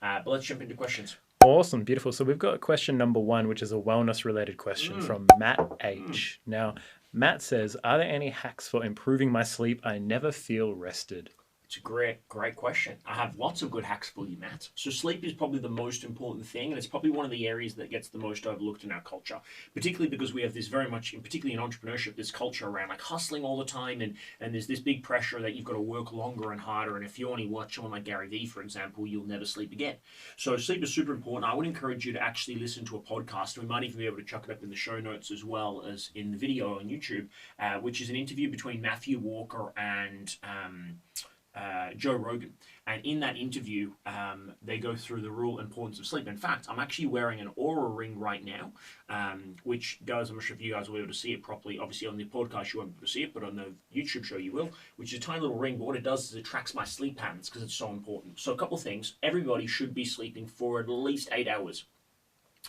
But let's jump into questions. Awesome, beautiful. So we've got question number one, which is a wellness related question from Matt H. Now, Matt says, are there any hacks for improving my sleep? I never feel rested. It's a great question. I have lots of good hacks for you, Matt. So sleep is probably the most important thing, and it's probably one of the areas that gets the most overlooked in our culture, particularly because we have this very much, particularly in entrepreneurship, this culture around like hustling all the time, and there's this big pressure that you've got to work longer and harder. And if you only watch someone like Gary Vee, for example, you'll never sleep again. So sleep is super important. I would encourage you to actually listen to a podcast. We might even be able to chuck it up in the show notes as well as in the video on YouTube, which is an interview between Matthew Walker and Joe Rogan. And in that interview, they go through the real importance of sleep. In fact, I'm actually wearing an Oura ring right now, which does, I'm not sure if you guys will be able to see it properly. Obviously, on the podcast, you won't be able to see it, but on the YouTube show, you will, which is a tiny little ring. But what it does is it tracks my sleep patterns because it's so important. So, a couple of things. Everybody should be sleeping for at least 8 hours.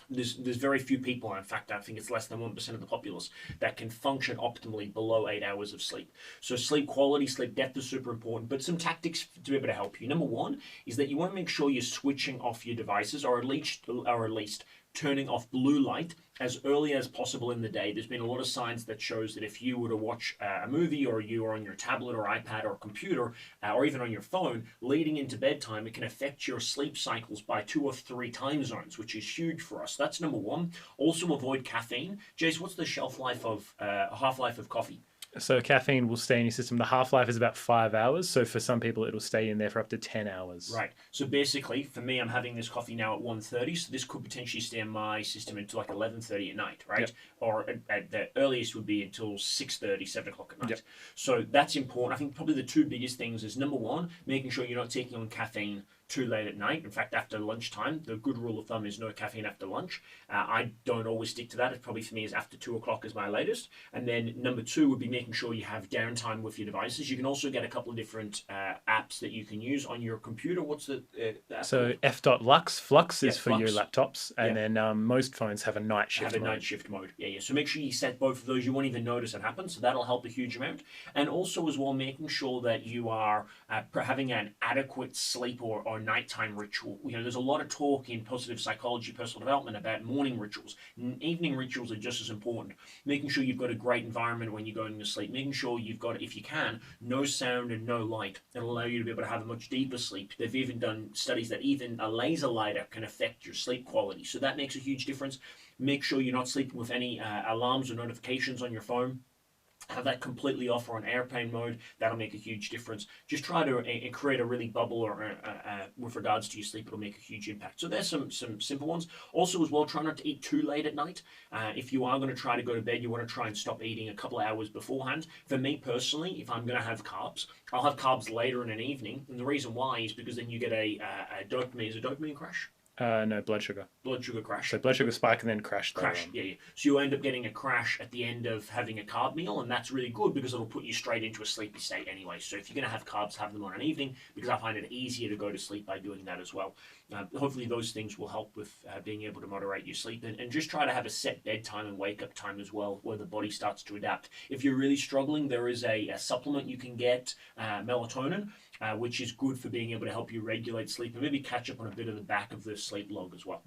There's very few people, in fact, I think it's less than 1% of the populace that can function optimally below 8 hours of sleep. So sleep quality, sleep depth is super important, but some tactics to be able to help you. Number one is that you want to make sure you're switching off your devices, or at least turning off blue light as early as possible in the day. There's been a lot of science that shows that if you were to watch a movie, or you are on your tablet or iPad or computer, or even on your phone, leading into bedtime, it can affect your sleep cycles by 2 or 3 time zones, which is huge for us. That's number one. Also avoid caffeine. Jace, what's the half-life of coffee? So caffeine will stay in your system. The half-life is about 5 hours. So for some people, it'll stay in there for up to 10 hours. Right. So basically, for me, I'm having this coffee now at 1:30. So this could potentially stay in my system until like 11:30 at night, right? Yep. Or at the earliest would be until 6:30, 7 o'clock at night. Yep. So that's important. I think probably the two biggest things is, number one, making sure you're not taking on caffeine too late at night. In fact, after lunchtime, the good rule of thumb is no caffeine after lunch. I don't always stick to that. It probably for me is after 2 o'clock is my latest. And then number two would be making sure you have downtime with your devices. You can also get a couple of different apps that you can use on your computer. What's the app So F.Lux. Flux is for your laptops, and then most phones have a night shift mode. Night shift mode. Yeah. So make sure you set both of those. You won't even notice it happen. So that'll help a huge amount. And also as well, making sure that you are having an adequate sleep or nighttime ritual. There's a lot of talk in positive psychology, personal development about morning rituals. Evening rituals are just as important. Making sure you've got a great environment when you're going to sleep. Making sure you've got, if you can, no sound and no light. It'll allow you to be able to have a much deeper sleep. They've even done studies that even a laser lighter can affect your sleep quality. So that makes a huge difference. Make sure you're not sleeping with any alarms or notifications on your phone. Have that completely off or on airplane mode. That'll make a huge difference. Just try to create a really bubble or with regards to your sleep. It'll make a huge impact. So there's some simple ones. Also as well, try not to eat too late at night. If you are going to try to go to bed, you want to try and stop eating a couple of hours beforehand. For me personally, if I'm going to have carbs, I'll have carbs later in an evening. And the reason why is because then you get a dopamine crash. No, blood sugar. Blood sugar crash. So blood sugar spike and then crash. Yeah. So you end up getting a crash at the end of having a carb meal, and that's really good because it'll put you straight into a sleepy state anyway. So if you're going to have carbs, have them on an evening, because I find it easier to go to sleep by doing that as well. Hopefully those things will help with being able to moderate your sleep, and just try to have a set bedtime and wake up time as well, where the body starts to adapt. If you're really struggling, there is a supplement you can get, melatonin, which is good for being able to help you regulate sleep and maybe catch up on a bit of the back of the sleep log as well.